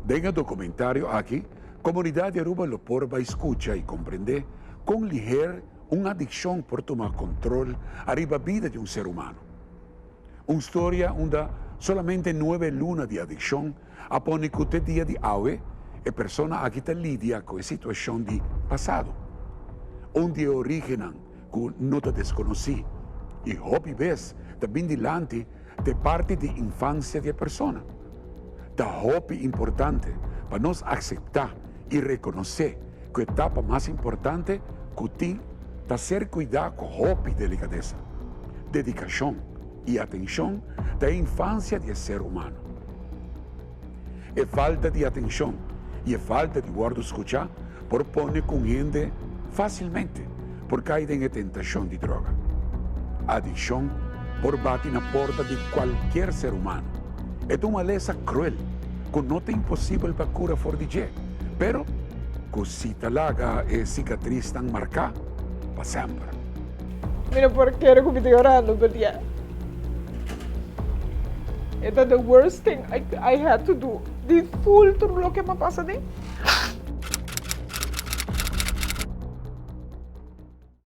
Nel documentario aqui, comunidade Aruba lo porba escucha e compreender com ligeiro uma adicção por tomar controle arriba a vida de um ser humano. Uma história onde solamente 9 lunas de adicção apone que o dia de hoje e persona aqui lidia com a situação de passado, onde originam que não te desconheci e hobby vez também dilante de parte de infância de persona. Da hobby importante para nós aceitar e reconhecer que a etapa mais importante que tem é ser cuidado com hobby e delicadeza, dedicação e atenção da infância do ser humano. E falta de atenção e falta de guardo escuchar propõe com gente facilmente por cair em tentação de droga. Adicção por bate na porta de qualquer ser humano. É uma lesa cruel, que não é impossível para cura for de je, pero que se talaga e cicatriz tan marcada para sempre. Mira, por qué era que me llorando, but yeah. It's the worst thing I had to do. Di full todo lo que me pasa de.